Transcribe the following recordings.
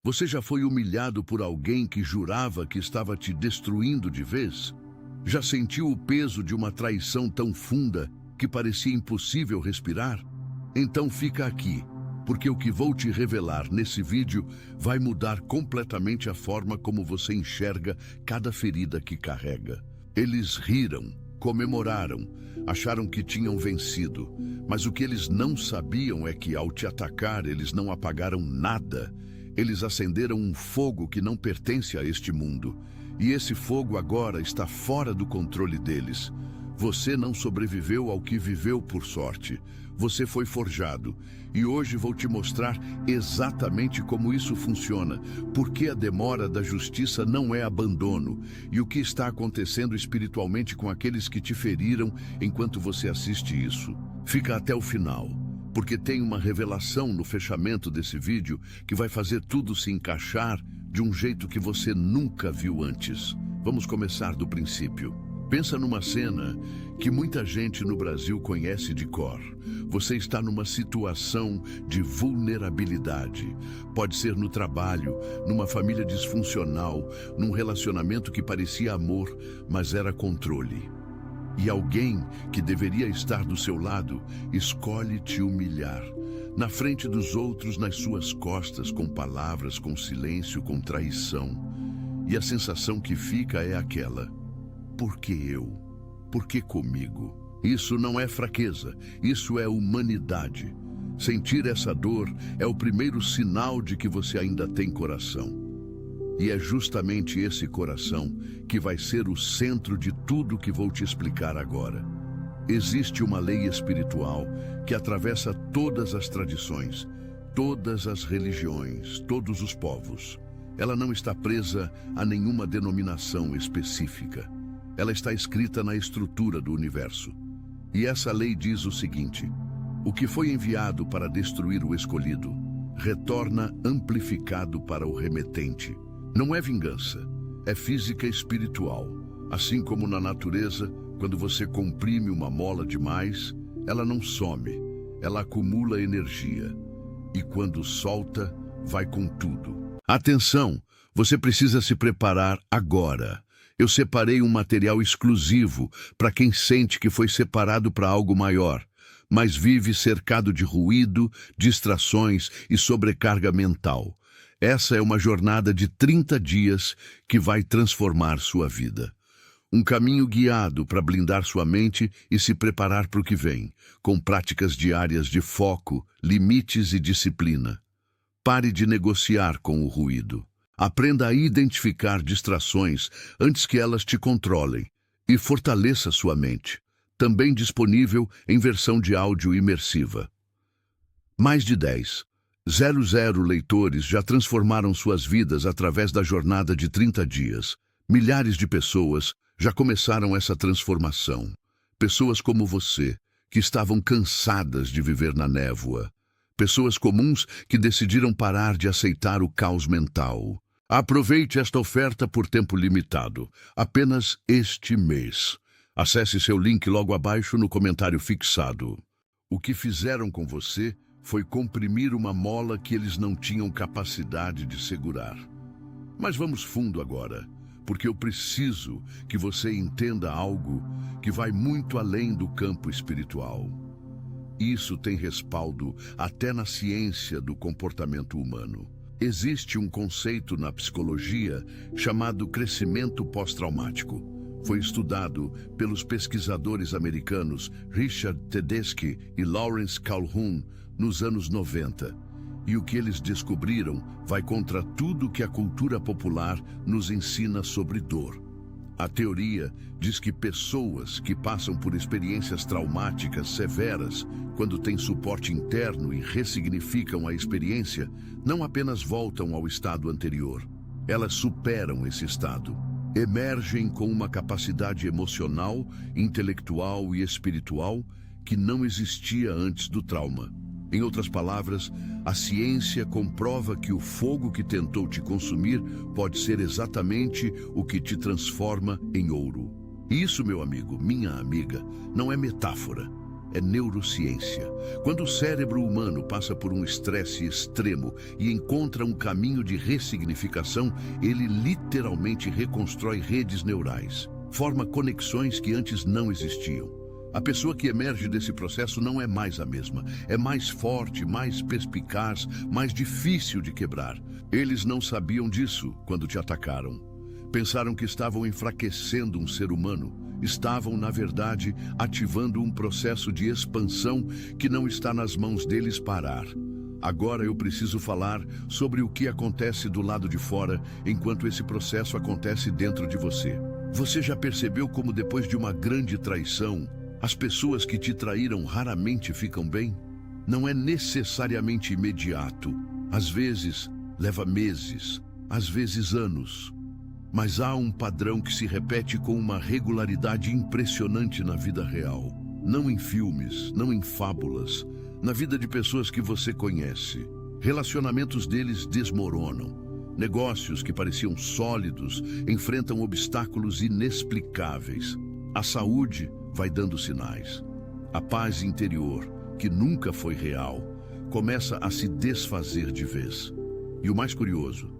Você já foi humilhado por alguém que jurava que estava te destruindo de vez? Já sentiu o peso de uma traição tão funda que parecia impossível respirar? Então fica aqui, porque o que vou te revelar nesse vídeo vai mudar completamente a forma como você enxerga cada ferida que carrega. Eles riram, comemoraram, acharam que tinham vencido, mas o que eles não sabiam é que ao te atacar eles não apagaram nada. Eles acenderam um fogo que não pertence a este mundo, e esse fogo agora está fora do controle deles. Você não sobreviveu ao que viveu por sorte. Você foi forjado, e hoje vou te mostrar exatamente como isso funciona, porque a demora da justiça não é abandono, e o que está acontecendo espiritualmente com aqueles que te feriram enquanto você assiste isso. Fica até o final, porque tem uma revelação no fechamento desse vídeo que vai fazer tudo se encaixar de um jeito que você nunca viu antes. Vamos começar do princípio. Pensa numa cena que muita gente no Brasil conhece de cor. Você está numa situação de vulnerabilidade. Pode ser no trabalho, numa família disfuncional, num relacionamento que parecia amor, mas era controle. E alguém que deveria estar do seu lado escolhe te humilhar. Na frente dos outros, nas suas costas, com palavras, com silêncio, com traição. E a sensação que fica é aquela: por que eu? Por que comigo? Isso não é fraqueza, isso é humanidade. Sentir essa dor é o primeiro sinal de que você ainda tem coração. E é justamente esse coração que vai ser o centro de tudo que vou te explicar agora. Existe uma lei espiritual que atravessa todas as tradições, todas as religiões, todos os povos. Ela não está presa a nenhuma denominação específica. Ela está escrita na estrutura do universo. E essa lei diz o seguinte: o que foi enviado para destruir o escolhido retorna amplificado para o remetente. Não é vingança, é física espiritual. Assim como na natureza, quando você comprime uma mola demais, ela não some, ela acumula energia. E quando solta, vai com tudo. Atenção, você precisa se preparar agora. Eu separei um material exclusivo para quem sente que foi separado para algo maior, mas vive cercado de ruído, distrações e sobrecarga mental. Essa é uma jornada de 30 dias que vai transformar sua vida. Um caminho guiado para blindar sua mente e se preparar para o que vem, com práticas diárias de foco, limites e disciplina. Pare de negociar com o ruído. Aprenda a identificar distrações antes que elas te controlem e fortaleça sua mente. Também disponível em versão de áudio imersiva. Mais de 10,000 leitores já transformaram suas vidas através da jornada de 30 dias. Milhares de pessoas já começaram essa transformação. Pessoas como você, que estavam cansadas de viver na névoa. Pessoas comuns que decidiram parar de aceitar o caos mental. Aproveite esta oferta por tempo limitado, apenas este mês. Acesse seu link logo abaixo no comentário fixado. O que fizeram com você foi comprimir uma mola que eles não tinham capacidade de segurar. Mas vamos fundo agora, porque eu preciso que você entenda algo que vai muito além do campo espiritual. Isso tem respaldo até na ciência do comportamento humano. Existe um conceito na psicologia chamado crescimento pós-traumático. Foi estudado pelos pesquisadores americanos Richard Tedeschi e Lawrence Calhoun nos anos 90. E o que eles descobriram vai contra tudo que a cultura popular nos ensina sobre dor. A teoria diz que pessoas que passam por experiências traumáticas severas, quando têm suporte interno e ressignificam a experiência, não apenas voltam ao estado anterior, elas superam esse estado. Emergem com uma capacidade emocional, intelectual e espiritual que não existia antes do trauma. Em outras palavras, a ciência comprova que o fogo que tentou te consumir pode ser exatamente o que te transforma em ouro. Isso, meu amigo, minha amiga, não é metáfora. é neurociência. Quando o cérebro humano passa por um estresse extremo e encontra um caminho de ressignificação, ele literalmente reconstrói redes neurais, forma conexões que antes não existiam. A pessoa que emerge desse processo não é mais a mesma. É mais forte, mais perspicaz, mais difícil de quebrar. Eles não sabiam disso quando te atacaram. Pensaram que estavam enfraquecendo um ser humano. Estavam, na verdade, ativando um processo de expansão que não está nas mãos deles parar. Agora eu preciso falar sobre o que acontece do lado de fora enquanto esse processo acontece dentro de você. Você já percebeu como depois de uma grande traição, as pessoas que te traíram raramente ficam bem? Não é necessariamente imediato. Às vezes, leva meses, às vezes anos. Mas há um padrão que se repete com uma regularidade impressionante na vida real. Não em filmes, não em fábulas, na vida de pessoas que você conhece. Relacionamentos deles desmoronam. Negócios que pareciam sólidos enfrentam obstáculos inexplicáveis. A saúde vai dando sinais. A paz interior, que nunca foi real, começa a se desfazer de vez. E o mais curioso,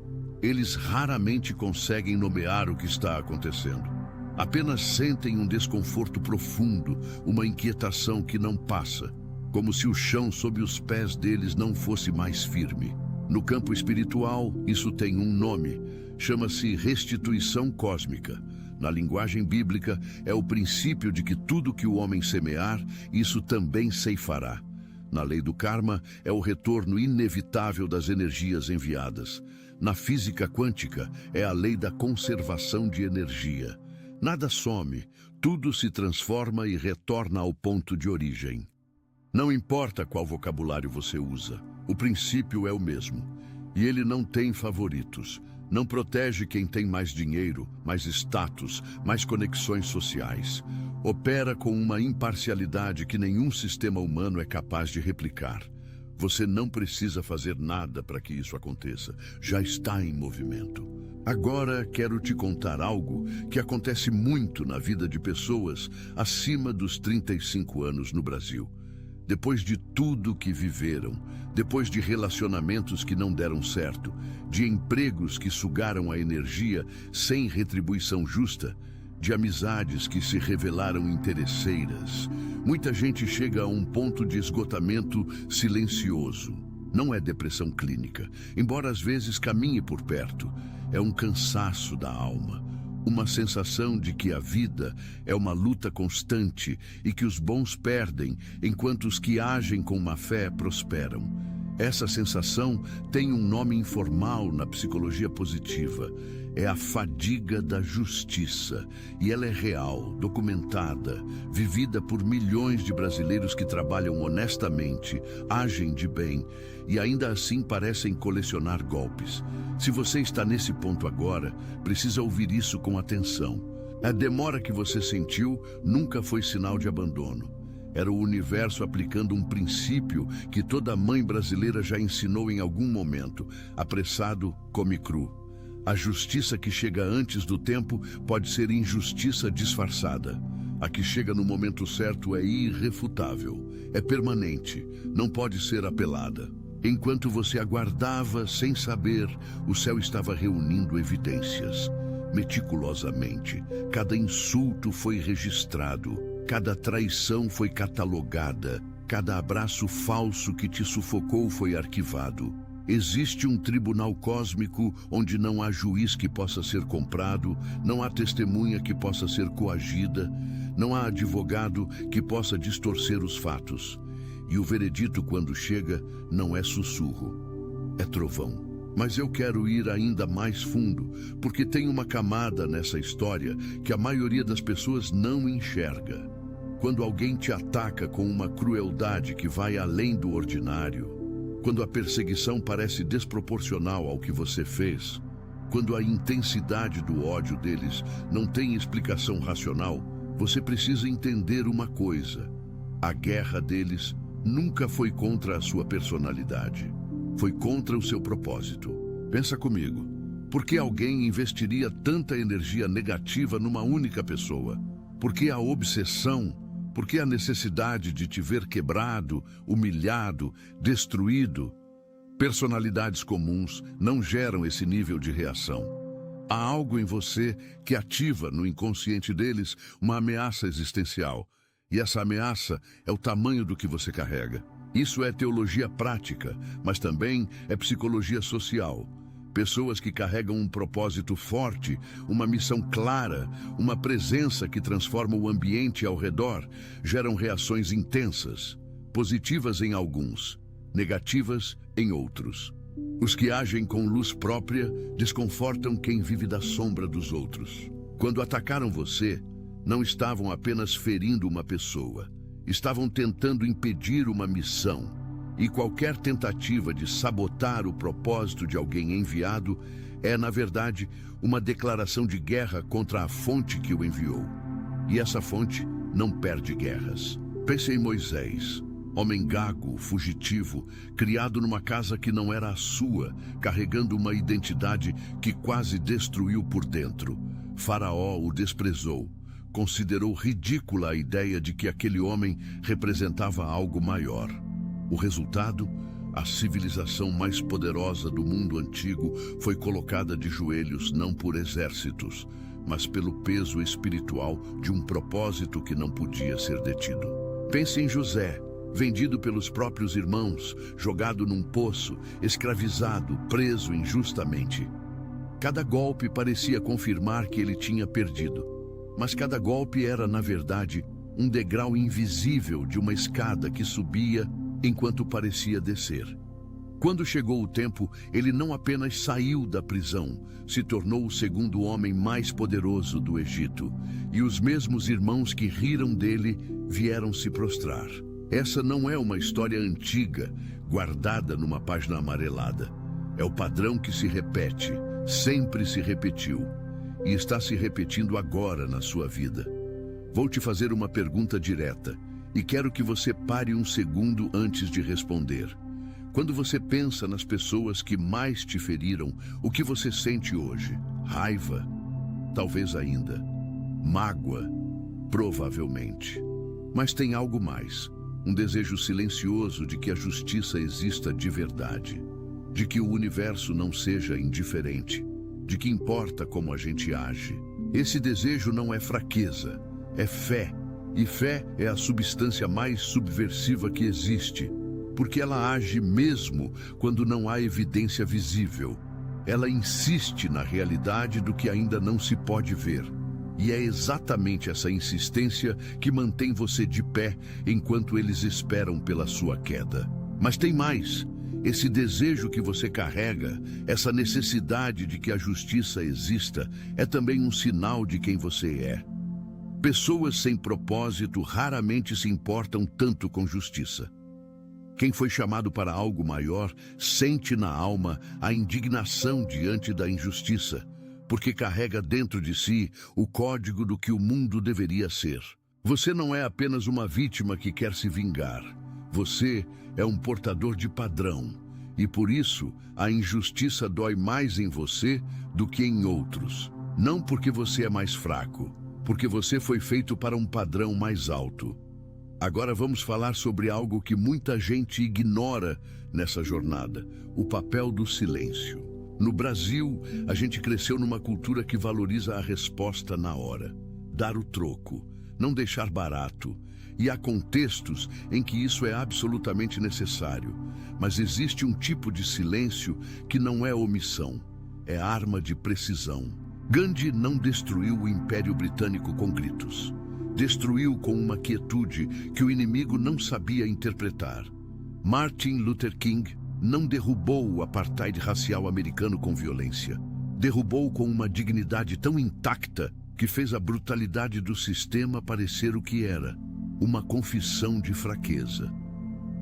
eles raramente conseguem nomear o que está acontecendo. Apenas sentem um desconforto profundo, uma inquietação que não passa, como se o chão sob os pés deles não fosse mais firme. No campo espiritual, isso tem um nome, chama-se restituição cósmica. Na linguagem bíblica, é o princípio de que tudo que o homem semear, isso também ceifará. Na lei do karma, é o retorno inevitável das energias enviadas. Na física quântica, é a lei da conservação de energia. Nada some, tudo se transforma e retorna ao ponto de origem. Não importa qual vocabulário você usa, o princípio é o mesmo. E ele não tem favoritos. Não protege quem tem mais dinheiro, mais status, mais conexões sociais. Opera com uma imparcialidade que nenhum sistema humano é capaz de replicar. Você não precisa fazer nada para que isso aconteça. Já está em movimento. Agora quero te contar algo que acontece muito na vida de pessoas acima dos 35 anos no Brasil. Depois de tudo que viveram, depois de relacionamentos que não deram certo, de empregos que sugaram a energia sem retribuição justa, de amizades que se revelaram interesseiras, muita gente chega a um ponto de esgotamento silencioso. Não é depressão clínica, embora às vezes caminhe por perto. É um cansaço da alma, uma sensação de que a vida é uma luta constante e que os bons perdem, enquanto os que agem com má fé prosperam. Essa sensação tem um nome informal na psicologia positiva. É a fadiga da justiça, e ela é real, documentada, vivida por milhões de brasileiros que trabalham honestamente, agem de bem e ainda assim parecem colecionar golpes. Se você está nesse ponto agora, precisa ouvir isso com atenção. A demora que você sentiu nunca foi sinal de abandono. Era o universo aplicando um princípio que toda mãe brasileira já ensinou em algum momento: apressado come cru. A justiça que chega antes do tempo pode ser injustiça disfarçada. A que chega no momento certo é irrefutável, é permanente, não pode ser apelada. Enquanto você aguardava sem saber, o céu estava reunindo evidências. Meticulosamente, cada insulto foi registrado, cada traição foi catalogada, cada abraço falso que te sufocou foi arquivado. Existe um tribunal cósmico onde não há juiz que possa ser comprado, não há testemunha que possa ser coagida, não há advogado que possa distorcer os fatos. E o veredito, quando chega, não é sussurro, é trovão. Mas eu quero ir ainda mais fundo, porque tem uma camada nessa história que a maioria das pessoas não enxerga. Quando alguém te ataca com uma crueldade que vai além do ordinário, quando a perseguição parece desproporcional ao que você fez, quando a intensidade do ódio deles não tem explicação racional, você precisa entender uma coisa: a guerra deles nunca foi contra a sua personalidade, foi contra o seu propósito. Pensa comigo, por que alguém investiria tanta energia negativa numa única pessoa? Por que a obsessão Porque a necessidade de te ver quebrado, humilhado, destruído. Personalidades comuns não geram esse nível de reação. Há algo em você que ativa no inconsciente deles uma ameaça existencial. E essa ameaça é o tamanho do que você carrega. Isso é teologia prática, mas também é psicologia social. Pessoas que carregam um propósito forte, uma missão clara, uma presença que transforma o ambiente ao redor, geram reações intensas, positivas em alguns, negativas em outros. Os que agem com luz própria desconfortam quem vive da sombra dos outros. Quando atacaram você, não estavam apenas ferindo uma pessoa, estavam tentando impedir uma missão. E qualquer tentativa de sabotar o propósito de alguém enviado é, na verdade, uma declaração de guerra contra a fonte que o enviou. E essa fonte não perde guerras. Pense em Moisés, homem gago, fugitivo, criado numa casa que não era a sua, carregando uma identidade que quase destruiu por dentro. Faraó o desprezou, considerou ridícula a ideia de que aquele homem representava algo maior. O resultado, a civilização mais poderosa do mundo antigo foi colocada de joelhos não por exércitos, mas pelo peso espiritual de um propósito que não podia ser detido. Pense em José, vendido pelos próprios irmãos, jogado num poço, escravizado, preso injustamente. Cada golpe parecia confirmar que ele tinha perdido, mas cada golpe era, na verdade, um degrau invisível de uma escada que subia enquanto parecia descer. Quando chegou o tempo, ele não apenas saiu da prisão, se tornou o segundo homem mais poderoso do Egito, e os mesmos irmãos que riram dele vieram se prostrar. Essa não é uma história antiga, guardada numa página amarelada. É o padrão que se repete, sempre se repetiu, e está se repetindo agora na sua vida. Vou te fazer uma pergunta direta, e quero que você pare um segundo antes de responder. Quando você pensa nas pessoas que mais te feriram, o que você sente hoje? Raiva? Talvez ainda. Mágoa? Provavelmente. Mas tem algo mais. Um desejo silencioso de que a justiça exista de verdade. De que o universo não seja indiferente. De que importa como a gente age. Esse desejo não é fraqueza, é fé. E fé é a substância mais subversiva que existe, porque ela age mesmo quando não há evidência visível. Ela insiste na realidade do que ainda não se pode ver. E é exatamente essa insistência que mantém você de pé enquanto eles esperam pela sua queda. Mas tem mais. Esse desejo que você carrega, essa necessidade de que a justiça exista, é também um sinal de quem você é. Pessoas sem propósito raramente se importam tanto com justiça. Quem foi chamado para algo maior sente na alma a indignação diante da injustiça, porque carrega dentro de si o código do que o mundo deveria ser. Você não é apenas uma vítima que quer se vingar. Você é um portador de padrão, e por isso a injustiça dói mais em você do que em outros. Não porque você é mais fraco, porque você foi feito para um padrão mais alto. Agora vamos falar sobre algo que muita gente ignora nessa jornada: o papel do silêncio. No Brasil, a gente cresceu numa cultura que valoriza a resposta na hora, dar o troco, não deixar barato. E há contextos em que isso é absolutamente necessário, mas existe um tipo de silêncio que não é omissão, é arma de precisão. Gandhi não destruiu o Império Britânico com gritos. Destruiu com uma quietude que o inimigo não sabia interpretar. Martin Luther King não derrubou o apartheid racial americano com violência. Derrubou com uma dignidade tão intacta que fez a brutalidade do sistema parecer o que era: uma confissão de fraqueza.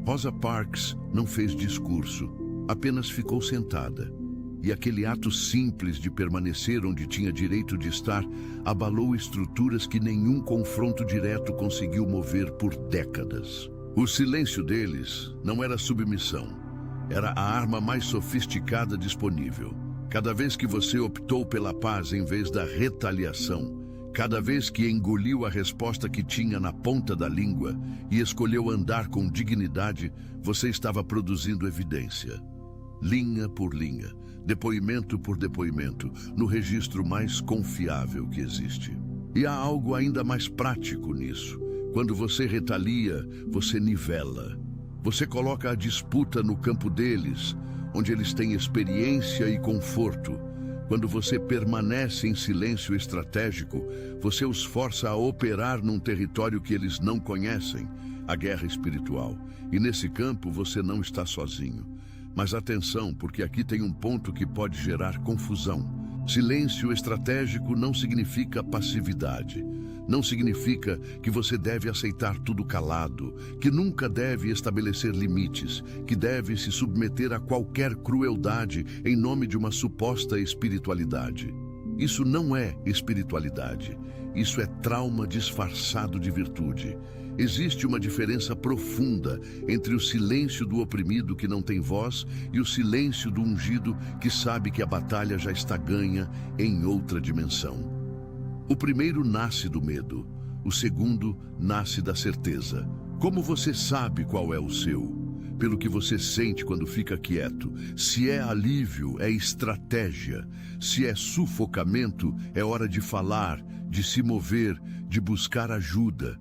Rosa Parks não fez discurso, apenas ficou sentada. E aquele ato simples de permanecer onde tinha direito de estar abalou estruturas que nenhum confronto direto conseguiu mover por décadas. O silêncio deles não era submissão, era a arma mais sofisticada disponível. Cada vez que você optou pela paz em vez da retaliação, Cada vez que engoliu a resposta que tinha na ponta da língua e escolheu andar com dignidade, você estava produzindo evidência. Linha por linha, depoimento por depoimento, no registro mais confiável que existe. E há algo ainda mais prático nisso. Quando você retalia, você nivela. Você coloca a disputa no campo deles, onde eles têm experiência e conforto. Quando você permanece em silêncio estratégico, você os força a operar num território que eles não conhecem, a guerra espiritual. E nesse campo você não está sozinho. Mas atenção, porque aqui tem um ponto que pode gerar confusão. Silêncio estratégico não significa passividade. Não significa que você deve aceitar tudo calado, que nunca deve estabelecer limites, que deve se submeter a qualquer crueldade em nome de uma suposta espiritualidade. Isso não é espiritualidade. Isso é trauma disfarçado de virtude. Existe uma diferença profunda entre o silêncio do oprimido que não tem voz e o silêncio do ungido que sabe que a batalha já está ganha em outra dimensão. O primeiro nasce do medo, o segundo nasce da certeza. Como você sabe qual é o seu? Pelo que você sente quando fica quieto. Se é alívio, é estratégia. Se é sufocamento, é hora de falar, de se mover, de buscar ajuda.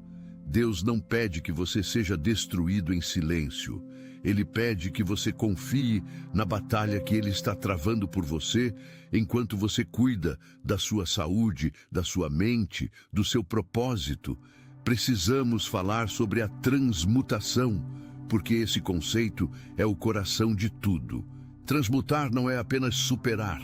Deus não pede que você seja destruído em silêncio. Ele pede que você confie na batalha que Ele está travando por você, enquanto você cuida da sua saúde, da sua mente, do seu propósito. Precisamos falar sobre a transmutação, porque esse conceito é o coração de tudo. Transmutar não é apenas superar.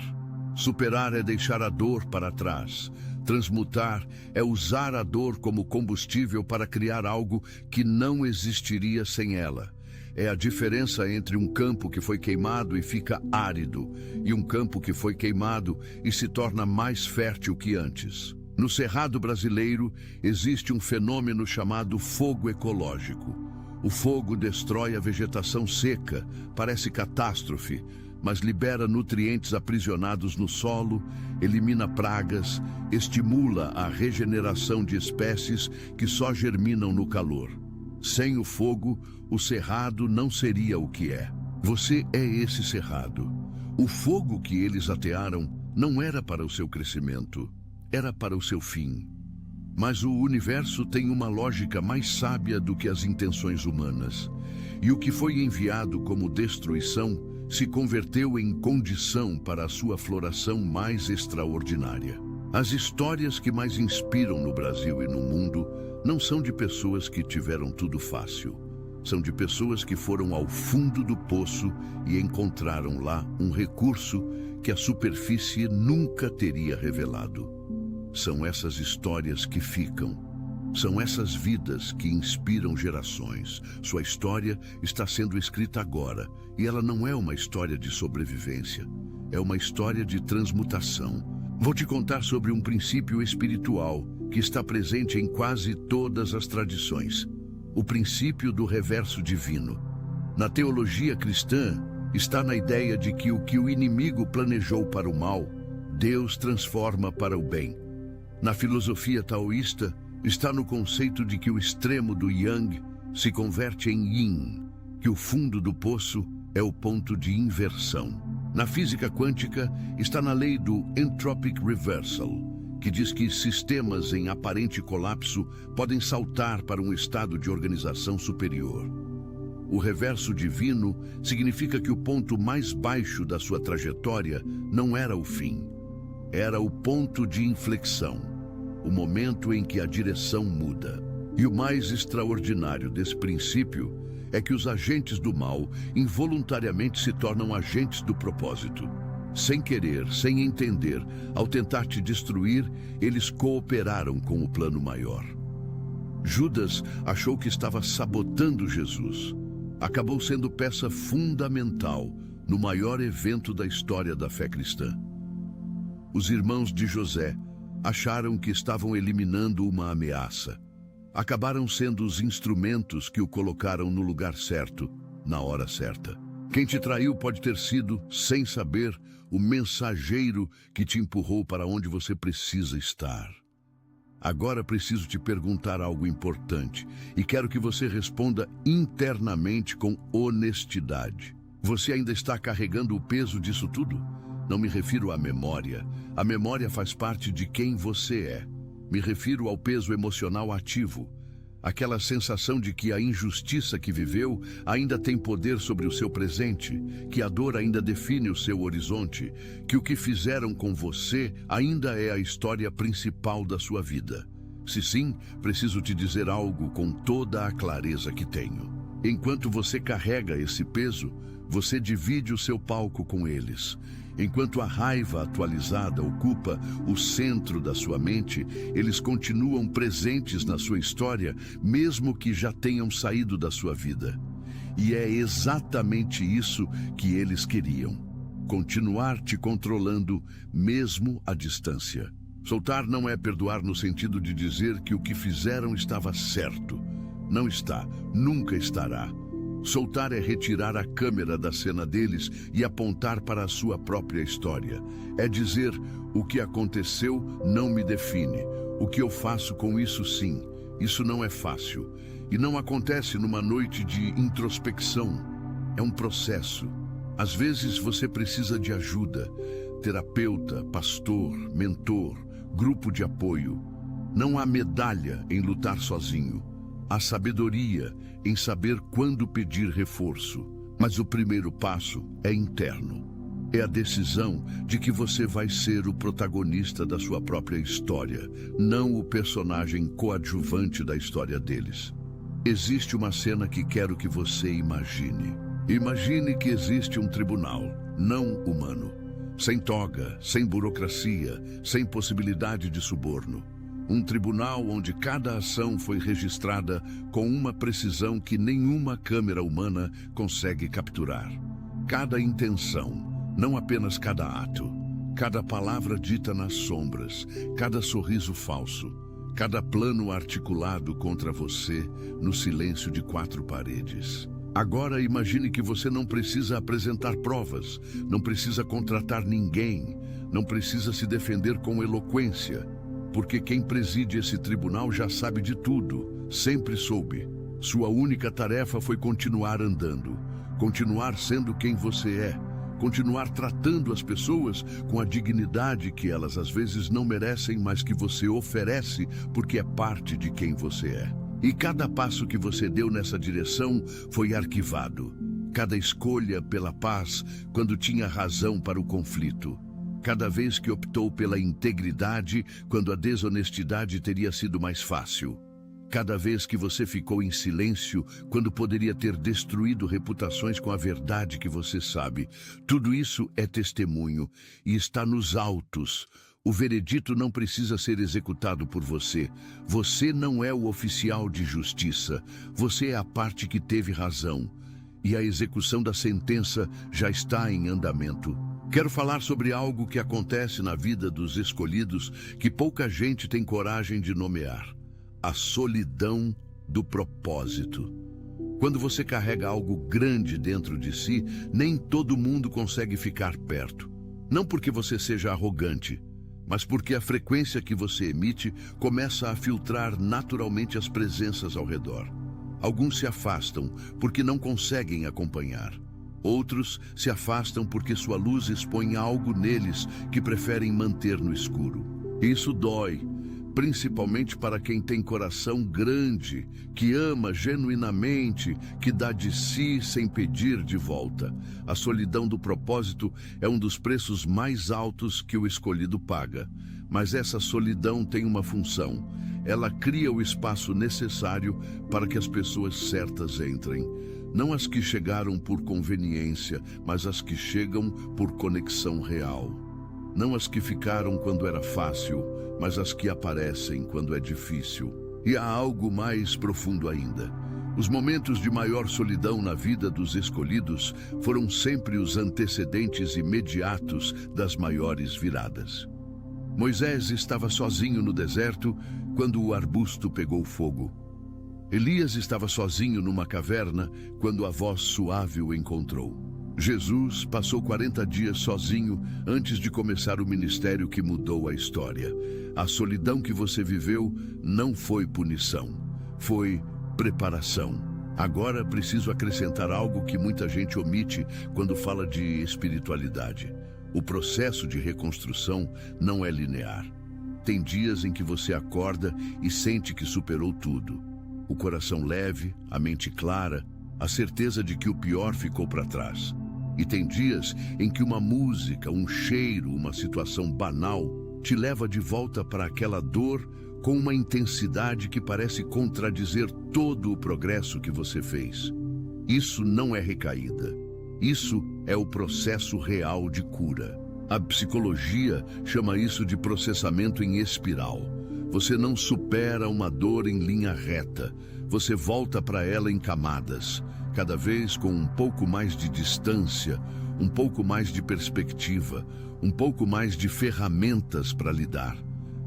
Superar é deixar a dor para trás. Transmutar é usar a dor como combustível para criar algo que não existiria sem ela. É a diferença entre um campo que foi queimado e fica árido, e um campo que foi queimado e se torna mais fértil que antes. No Cerrado brasileiro, existe um fenômeno chamado fogo ecológico. O fogo destrói a vegetação seca, parece catástrofe, mas libera nutrientes aprisionados no solo, elimina pragas, estimula a regeneração de espécies que só germinam no calor. Sem o fogo, o cerrado não seria o que é. Você é esse cerrado. O fogo que eles atearam não era para o seu crescimento, era para o seu fim. Mas o universo tem uma lógica mais sábia do que as intenções humanas. E o que foi enviado como destruição se converteu em condição para a sua floração mais extraordinária. As histórias que mais inspiram no Brasil e no mundo não são de pessoas que tiveram tudo fácil. São de pessoas que foram ao fundo do poço e encontraram lá um recurso que a superfície nunca teria revelado. São essas histórias que ficam. São essas vidas que inspiram gerações. Sua história está sendo escrita agora, e ela não é uma história de sobrevivência. É uma história de transmutação. Vou te contar sobre um princípio espiritual que está presente em quase todas as tradições. O princípio do reverso divino. Na teologia cristã, está na ideia de que o inimigo planejou para o mal, Deus transforma para o bem. Na filosofia taoísta, está no conceito de que o extremo do Yang se converte em Yin, que o fundo do poço é o ponto de inversão. Na física quântica, está na lei do Entropic Reversal, que diz que sistemas em aparente colapso podem saltar para um estado de organização superior. O reverso divino significa que o ponto mais baixo da sua trajetória não era o fim, era o ponto de inflexão, o momento em que a direção muda. E o mais extraordinário desse princípio é que os agentes do mal involuntariamente se tornam agentes do propósito. Sem querer, sem entender, ao tentar te destruir, eles cooperaram com o plano maior. Judas achou que estava sabotando Jesus. Acabou sendo peça fundamental no maior evento da história da fé cristã. Os irmãos de José acharam que estavam eliminando uma ameaça. Acabaram sendo os instrumentos que o colocaram no lugar certo, na hora certa. Quem te traiu pode ter sido, sem saber, o mensageiro que te empurrou para onde você precisa estar. Agora preciso te perguntar algo importante e quero que você responda internamente com honestidade. Você ainda está carregando o peso disso tudo? Não me refiro à memória. A memória faz parte de quem você é. Me refiro ao peso emocional ativo. Aquela sensação de que a injustiça que viveu ainda tem poder sobre o seu presente, que a dor ainda define o seu horizonte, que o que fizeram com você ainda é a história principal da sua vida. Se sim, preciso te dizer algo com toda a clareza que tenho. Enquanto você carrega esse peso, você divide o seu palco com eles. Enquanto a raiva atualizada ocupa o centro da sua mente, eles continuam presentes na sua história, mesmo que já tenham saído da sua vida. E é exatamente isso que eles queriam: continuar te controlando, mesmo à distância. Soltar não é perdoar no sentido de dizer que o que fizeram estava certo. Não está, nunca estará. Soltar é retirar a câmera da cena deles e apontar para a sua própria história. É dizer: o que aconteceu não me define. O que eu faço com isso, sim. Isso não é fácil. E não acontece numa noite de introspecção. É um processo. Às vezes você precisa de ajuda. Terapeuta, pastor, mentor, grupo de apoio. Não há medalha em lutar sozinho. Há sabedoria em saber quando pedir reforço. Mas o primeiro passo é interno. É a decisão de que você vai ser o protagonista da sua própria história, não o personagem coadjuvante da história deles. Existe uma cena que quero que você imagine. Imagine que existe um tribunal, não humano. Sem toga, sem burocracia, sem possibilidade de suborno. Um tribunal onde cada ação foi registrada com uma precisão que nenhuma câmera humana consegue capturar. Cada intenção, não apenas cada ato, cada palavra dita nas sombras, cada sorriso falso, cada plano articulado contra você no silêncio de 4 paredes. Agora imagine que você não precisa apresentar provas, não precisa contratar ninguém, não precisa se defender com eloquência. Porque quem preside esse tribunal já sabe de tudo, sempre soube. Sua única tarefa foi continuar andando, continuar sendo quem você é, continuar tratando as pessoas com a dignidade que elas às vezes não merecem, mas que você oferece porque é parte de quem você é. E cada passo que você deu nessa direção foi arquivado. Cada escolha pela paz quando tinha razão para o conflito. Cada vez que optou pela integridade, quando a desonestidade teria sido mais fácil. Cada vez que você ficou em silêncio, quando poderia ter destruído reputações com a verdade que você sabe. Tudo isso é testemunho e está nos autos. O veredito não precisa ser executado por você. Você não é o oficial de justiça. Você é a parte que teve razão. E a execução da sentença já está em andamento. Quero falar sobre algo que acontece na vida dos escolhidos que pouca gente tem coragem de nomear: a solidão do propósito. Quando você carrega algo grande dentro de si, nem todo mundo consegue ficar perto. Não porque você seja arrogante, mas porque a frequência que você emite começa a filtrar naturalmente as presenças ao redor. Alguns se afastam porque não conseguem acompanhar. Outros se afastam porque sua luz expõe algo neles que preferem manter no escuro. Isso dói, principalmente para quem tem coração grande, que ama genuinamente, que dá de si sem pedir de volta. A solidão do propósito é um dos preços mais altos que o escolhido paga. Mas essa solidão tem uma função. Ela cria o espaço necessário para que as pessoas certas entrem. Não as que chegaram por conveniência, mas as que chegam por conexão real. Não as que ficaram quando era fácil, mas as que aparecem quando é difícil. E há algo mais profundo ainda. Os momentos de maior solidão na vida dos escolhidos foram sempre os antecedentes imediatos das maiores viradas. Moisés estava sozinho no deserto quando o arbusto pegou fogo. Elias estava sozinho numa caverna quando a voz suave o encontrou. Jesus passou 40 dias sozinho antes de começar o ministério que mudou a história. A solidão que você viveu não foi punição, foi preparação. Agora preciso acrescentar algo que muita gente omite quando fala de espiritualidade. O processo de reconstrução não é linear. Tem dias em que você acorda e sente que superou tudo. O coração leve, a mente clara, a certeza de que o pior ficou para trás. E tem dias em que uma música, um cheiro, uma situação banal te leva de volta para aquela dor com uma intensidade que parece contradizer todo o progresso que você fez. Isso não é recaída. Isso é o processo real de cura. A psicologia chama isso de processamento em espiral. Você não supera uma dor em linha reta. Você volta para ela em camadas, cada vez com um pouco mais de distância, um pouco mais de perspectiva, um pouco mais de ferramentas para lidar.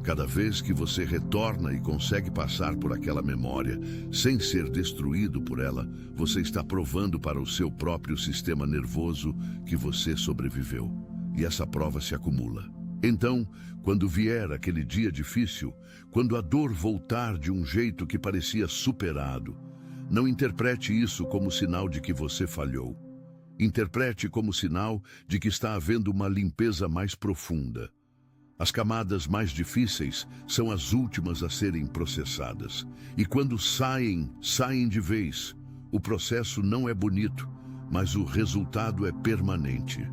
Cada vez que você retorna e consegue passar por aquela memória, sem ser destruído por ela, você está provando para o seu próprio sistema nervoso que você sobreviveu. E essa prova se acumula. Então, quando vier aquele dia difícil, quando a dor voltar de um jeito que parecia superado, não interprete isso como sinal de que você falhou. Interprete como sinal de que está havendo uma limpeza mais profunda. As camadas mais difíceis são as últimas a serem processadas. E quando saem de vez. O processo não é bonito, mas o resultado é permanente.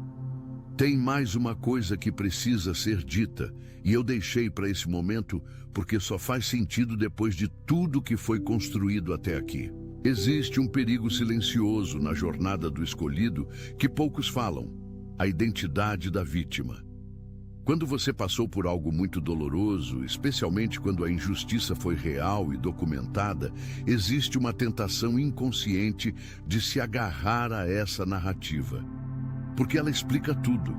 Tem mais uma coisa que precisa ser dita, e eu deixei para esse momento porque só faz sentido depois de tudo que foi construído até aqui. Existe um perigo silencioso na jornada do escolhido que poucos falam: a identidade da vítima. Quando você passou por algo muito doloroso, especialmente quando a injustiça foi real e documentada, existe uma tentação inconsciente de se agarrar a essa narrativa. Porque ela explica tudo,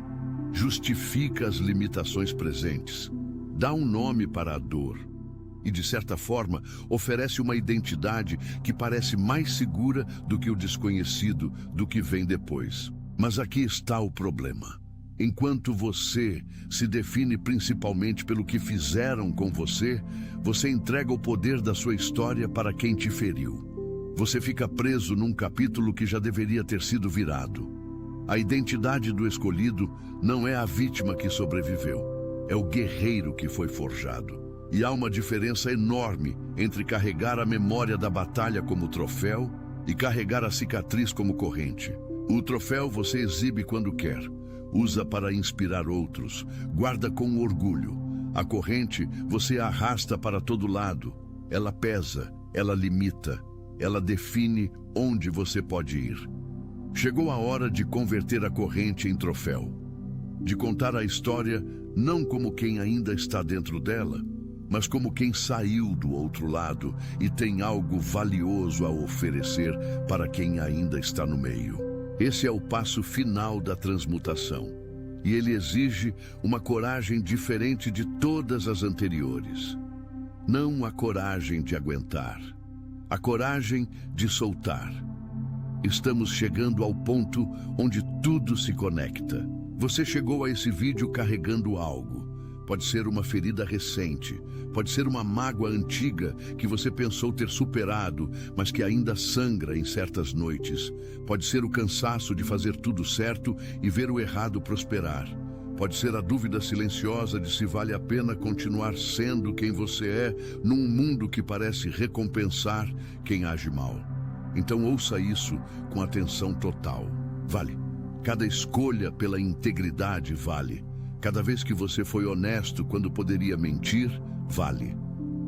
justifica as limitações presentes, dá um nome para a dor e, de certa forma, oferece uma identidade que parece mais segura do que o desconhecido, do que vem depois. Mas aqui está o problema. Enquanto você se define principalmente pelo que fizeram com você, você entrega o poder da sua história para quem te feriu. Você fica preso num capítulo que já deveria ter sido virado. A identidade do escolhido não é a vítima que sobreviveu, é o guerreiro que foi forjado. E há uma diferença enorme entre carregar a memória da batalha como troféu e carregar a cicatriz como corrente. O troféu você exibe quando quer, usa para inspirar outros, guarda com orgulho. A corrente você arrasta para todo lado. Ela pesa, ela limita, ela define onde você pode ir. Chegou a hora de converter a corrente em troféu, de contar a história não como quem ainda está dentro dela, mas como quem saiu do outro lado e tem algo valioso a oferecer para quem ainda está no meio. Esse é o passo final da transmutação, e ele exige uma coragem diferente de todas as anteriores. Não a coragem de aguentar, a coragem de soltar. Estamos chegando ao ponto onde tudo se conecta. Você chegou a esse vídeo carregando algo. Pode ser uma ferida recente, pode ser uma mágoa antiga que você pensou ter superado, mas que ainda sangra em certas noites. Pode ser o cansaço de fazer tudo certo e ver o errado prosperar. Pode ser a dúvida silenciosa de se vale a pena continuar sendo quem você é num mundo que parece recompensar quem age mal. Então ouça isso com atenção total. Vale. Cada escolha pela integridade vale. Cada vez que você foi honesto quando poderia mentir, vale.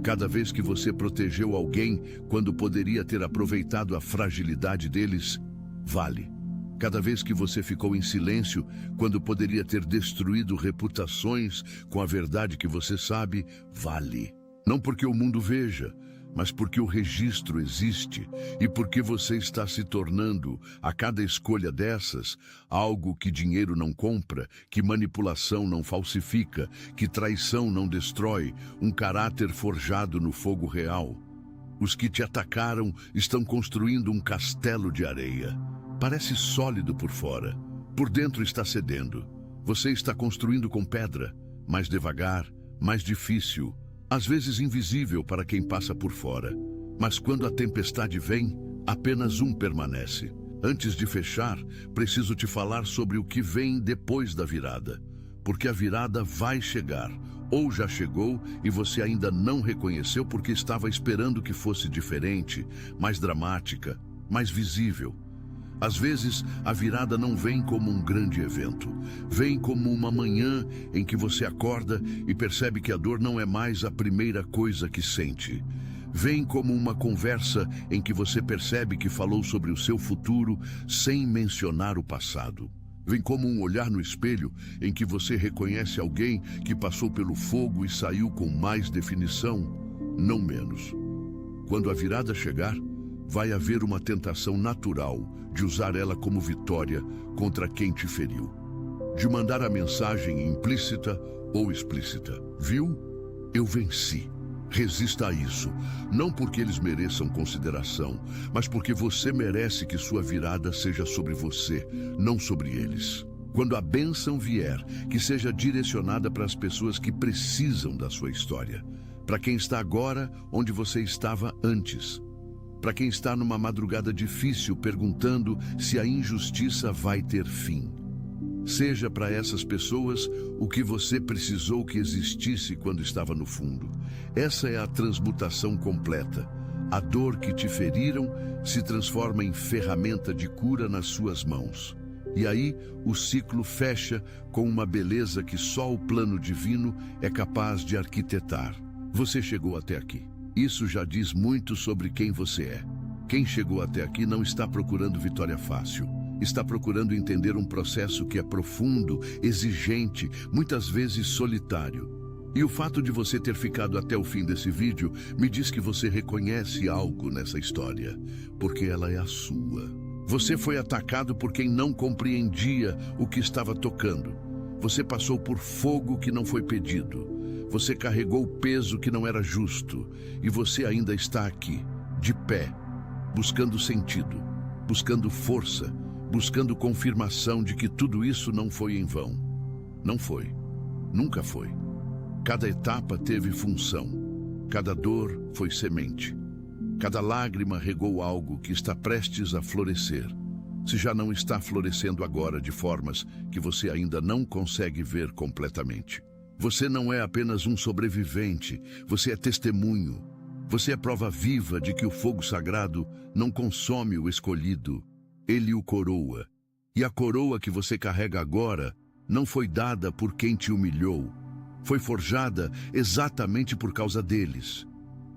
Cada vez que você protegeu alguém quando poderia ter aproveitado a fragilidade deles, vale. Cada vez que você ficou em silêncio quando poderia ter destruído reputações com a verdade que você sabe, vale. Não porque o mundo veja, mas porque o registro existe e porque você está se tornando, a cada escolha dessas, algo que dinheiro não compra, que manipulação não falsifica, que traição não destrói, um caráter forjado no fogo real. Os que te atacaram estão construindo um castelo de areia. Parece sólido por fora. Por dentro está cedendo. Você está construindo com pedra, mais devagar, mais difícil, às vezes invisível para quem passa por fora. Mas quando a tempestade vem, apenas um permanece. Antes de fechar, preciso te falar sobre o que vem depois da virada. Porque a virada vai chegar, ou já chegou e você ainda não reconheceu porque estava esperando que fosse diferente, mais dramática, mais visível. Às vezes, a virada não vem como um grande evento. Vem como uma manhã em que você acorda e percebe que a dor não é mais a primeira coisa que sente. Vem como uma conversa em que você percebe que falou sobre o seu futuro sem mencionar o passado. Vem como um olhar no espelho em que você reconhece alguém que passou pelo fogo e saiu com mais definição, não menos. Quando a virada chegar, vai haver uma tentação natural de usar ela como vitória contra quem te feriu. De mandar a mensagem implícita ou explícita. Viu? Eu venci. Resista a isso, não porque eles mereçam consideração, mas porque você merece que sua virada seja sobre você, não sobre eles. Quando a bênção vier, que seja direcionada para as pessoas que precisam da sua história, para quem está agora onde você estava antes, para quem está numa madrugada difícil perguntando se a injustiça vai ter fim. Seja para essas pessoas o que você precisou que existisse quando estava no fundo. Essa é a transmutação completa. A dor que te feriram se transforma em ferramenta de cura nas suas mãos. E aí o ciclo fecha com uma beleza que só o plano divino é capaz de arquitetar. Você chegou até aqui. Isso já diz muito sobre quem você é. Quem chegou até aqui não está procurando vitória fácil. Está procurando entender um processo que é profundo, exigente, muitas vezes solitário. E o fato de você ter ficado até o fim desse vídeo me diz que você reconhece algo nessa história, porque ela é a sua. Você foi atacado por quem não compreendia o que estava tocando. Você passou por fogo que não foi pedido. Você carregou o peso que não era justo. E você ainda está aqui, de pé, buscando sentido, buscando força, buscando confirmação de que tudo isso não foi em vão. Não foi. Nunca foi. Cada etapa teve função. Cada dor foi semente. Cada lágrima regou algo que está prestes a florescer. Se já não está florescendo agora de formas que você ainda não consegue ver completamente. Você não é apenas um sobrevivente, você é testemunho. Você é prova viva de que o fogo sagrado não consome o escolhido. Ele o coroa. E a coroa que você carrega agora não foi dada por quem te humilhou. Foi forjada exatamente por causa deles.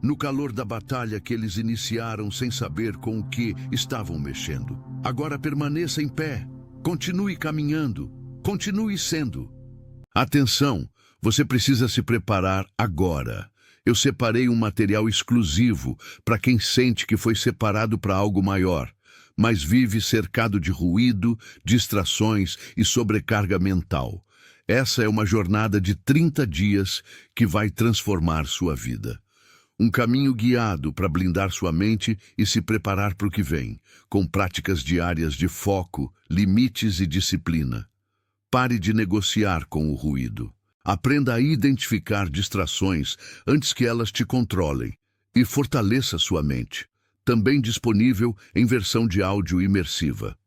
No calor da batalha que eles iniciaram sem saber com o que estavam mexendo. Agora permaneça em pé. Continue caminhando. Continue sendo. Atenção, você precisa se preparar agora. Eu separei um material exclusivo para quem sente que foi separado para algo maior, mas vive cercado de ruído, distrações e sobrecarga mental. Essa é uma jornada de 30 dias que vai transformar sua vida. Um caminho guiado para blindar sua mente e se preparar para o que vem, com práticas diárias de foco, limites e disciplina. Pare de negociar com o ruído. Aprenda a identificar distrações antes que elas te controlem e fortaleça sua mente. Também disponível em versão de áudio imersiva.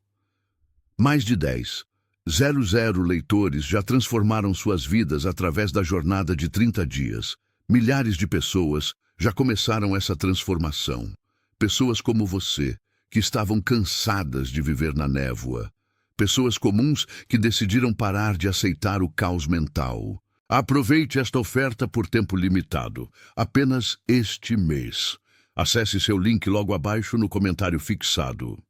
Mais de 10,000 leitores já transformaram suas vidas através da jornada de 30 dias. Milhares de pessoas já começaram essa transformação. Pessoas como você, que estavam cansadas de viver na névoa. Pessoas comuns que decidiram parar de aceitar o caos mental. Aproveite esta oferta por tempo limitado, apenas este mês. Acesse seu link logo abaixo no comentário fixado.